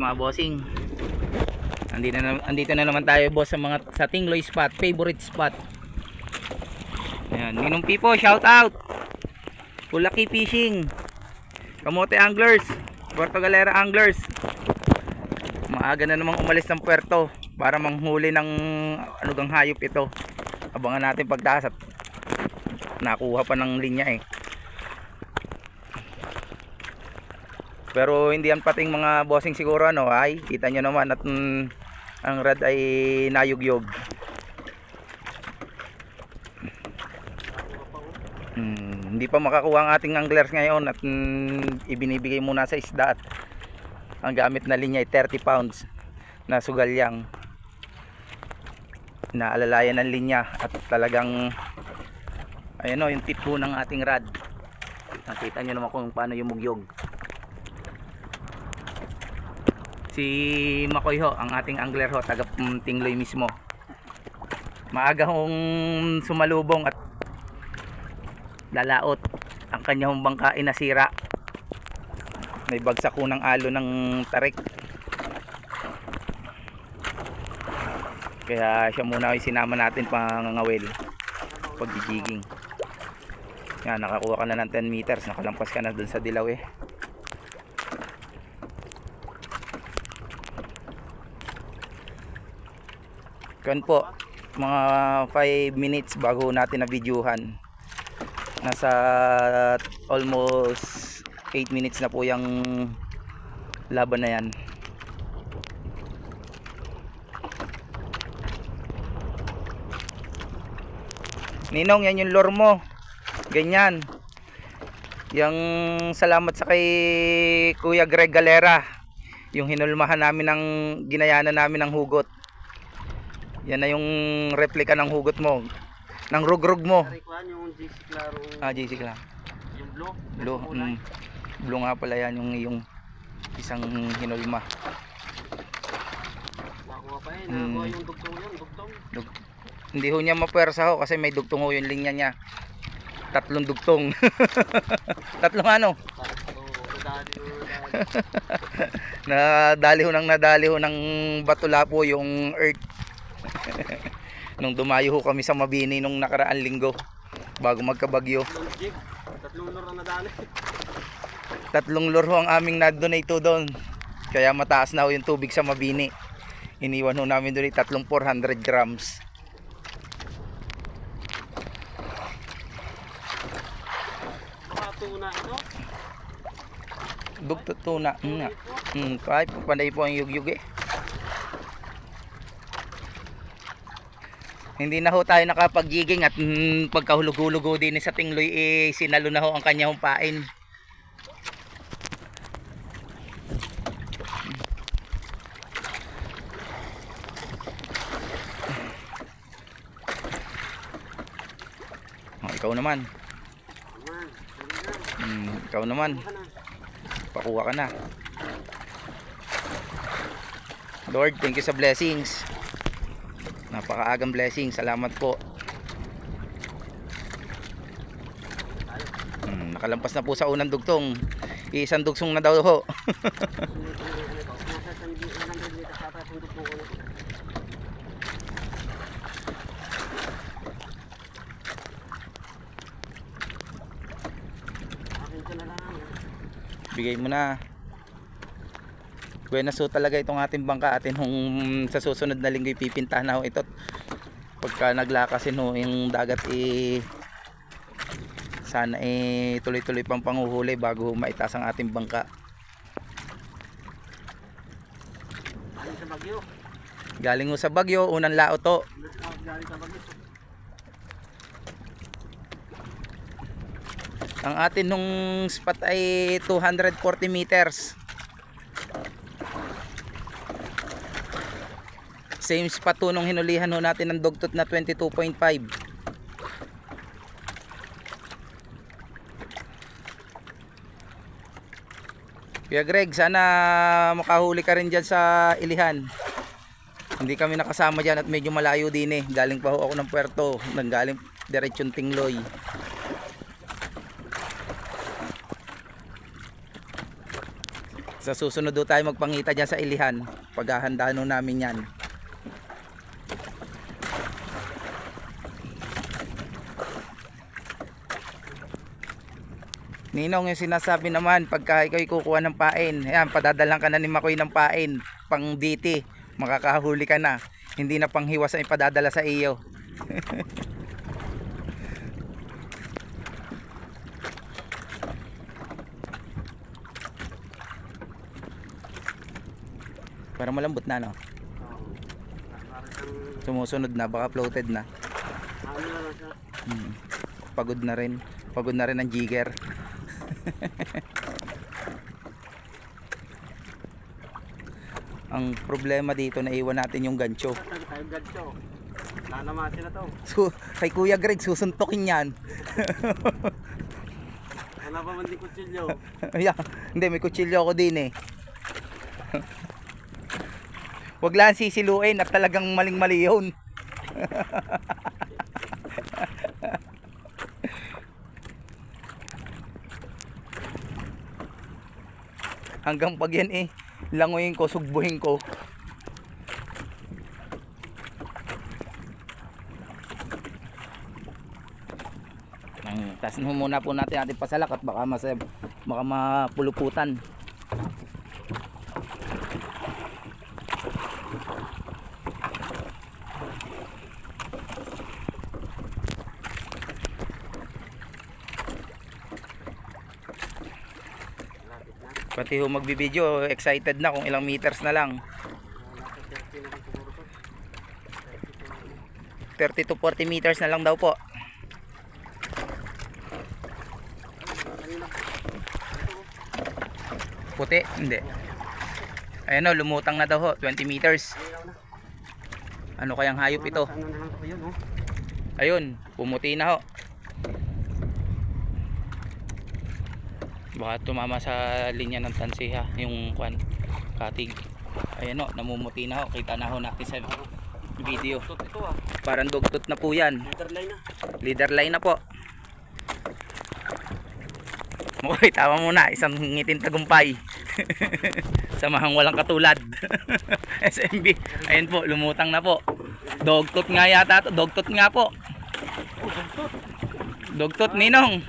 mga bossing. Andito na naman tayo boss sa Tingloy spot, favorite spot. Ayan, Ninong Pipo, shout out. Pulaki Fishing, Kamote Anglers, Puerto Galera Anglers. Maaga na namang umalis ng puerto para manghuli ng anugang hayop ito. Abangan natin pagtaas at nakuha pa ng linya eh. Pero hindi yan pating mga bossing siguro ano, ay kita nyo naman at ang rad ay nayugyog. Hindi pa makakuha ang ating anglers ngayon at ibinibigay muna sa isda at ang gamit na linya ay 30 pounds na sugalyang. Naalalayan ng linya at talagang ayun o yung tip po ng ating rad. Nakita nyo naman kung paano yung mugyog. Si Makoy ho, ang ating angler ho, taga Tingloy mismo. Maaga hong sumalubong at lalaot. Ang kanyang bangka ay nasira. May bagsak ko ng alo ng tarik. Kaya siya muna ay sinama natin pangangawil. Pagjigiging. Yan, nakakuha ka na ng 10 meters. Nakalampas ka na dun sa dilaw eh. Kan po, mga 5 minutes bago natin na videohan. Nasa almost 8 minutes na po yung laban na yan. Ninong, yan yung lure mo. Ganyan. Yung salamat sa kay Kuya Greg Galera. Yung hinulmahan namin ng ginayanan namin ng hugot. Yan na yung replica ng hugot mo. Ng rugrug mo. Yung JC Claro. JC Claro. Yung blue. Blue nga pala yan yung isang hinulma. Nakuha pa eh. Nakuha yung dugtong yun. Hindi ho niya mapwersa ho kasi may dugtong ho yung linya niya. 3 dugtong. 3 ano? Nadali ho ng Batulapo yung earth. Nung dumayo ho kami sa Mabini nung nakaraan linggo bago magkabagyo. 3 lure ang nadali. 3 lure ho ang aming na-donate doon. Kaya mataas na ho yung tubig sa Mabini. Iniwan ho namin doon 3 400 grams. Tuna ito? Dugto tuna. Kahit panday po ang yugyug eh. Hindi na ho tayo nakapagjiging at pagkahulog-hulugo din sa Tingloy eh sinalo na ho ang kanyang pain. Ikaw naman. Ikaw naman. Pakuha ka na. Lord, thank you sa blessings. Napakaagang blessing. Salamat po. Nakalampas na po sa unang dugtong. Isang dugsong na daw ho. Bigay mo na. Buenas ho talaga itong ating bangka. Atin sa susunod na linggo ipipintahan na ho ito. Pagka naglakasin ho yung dagat sana tuloy-tuloy pang panguhuli bago maitaas ang ating bangka. Galing sa Bagyo. Galing ho sa Bagyo, unang laot to. Galing sa Bagyo. Ang atin nung spot ay 240 meters. Same spot to nung hinulihan ho natin ng dugtot na 22.5. Kuya Greg, sana makahuli ka rin dyan sa Ilihan. Hindi kami nakasama dyan at medyo malayo din eh. Galing pa ho ako ng puerto. Nanggaling diretsyon Tingloy. Sa susunod do tayo magpangita dyan sa ilihan. Paghahandaan nun namin yan. Ninong, yung sinasabi naman, pagka ikaw kukuha ng pain, ayan, padadalang ka na ni Makoy ng pain, pang DT, makakahuli ka na. Hindi na panghiwas ang ipadadala sa iyo. Parang malambot na, no? Sumusunod na, baka floated na. Ano na lang siya. Pagod na rin. Pagod na rin ang jigger. Ang problema dito, naiwan natin yung gancho. Tayo gancho. Nanamasin na to. So, kay Kuya Greg, susuntokin yan. Wala pa man din kutsilyo. Yeah, hindi, may kutsilyo ako din eh. Wag lang sisiluin at talagang maling-mali yun. Hanggang pag yan eh, langoyin ko, sugbuhin ko. Tapos muna po natin ating pasalak at baka mapuluputan. Pati ho magbibideo, excited na kung ilang meters na lang. 30 to 40 meters na lang daw po. Puti? Hindi. Ayan o, lumutang na daw ho, 20 meters. Ano kayang hayop ito? Ano na lang ko yun, oh. Ayun, pumuti na ho. Baka tumama sa linya ng tansiha yung katig. Ayan o, namumuti na ho. Kita na ho natin sa video. Tot ito ah. Parang dugtot na po yan. Leader line na. Leader line na po. Mukoy, tama muna. Isang ngitin tagumpay. Samahang walang katulad. SMB. Ayan po, lumutang na po. Dogtot nga yata to. Dogtot nga po. Dogtot, Ninong.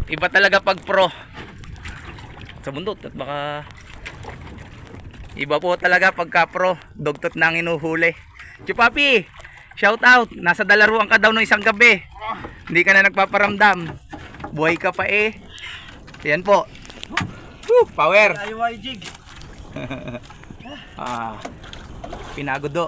Iba talaga pag pro sa bundot at baka iba po talaga pagka pro. Dogtot na ang inuhuli. Chupapi, shout out. Nasa dalaruan ka daw ng isang gabi. Hindi ka na nagpaparamdam. Buhay ka pa eh. Yan po. Woo, power. Ayaw ay jig. Pinagod do.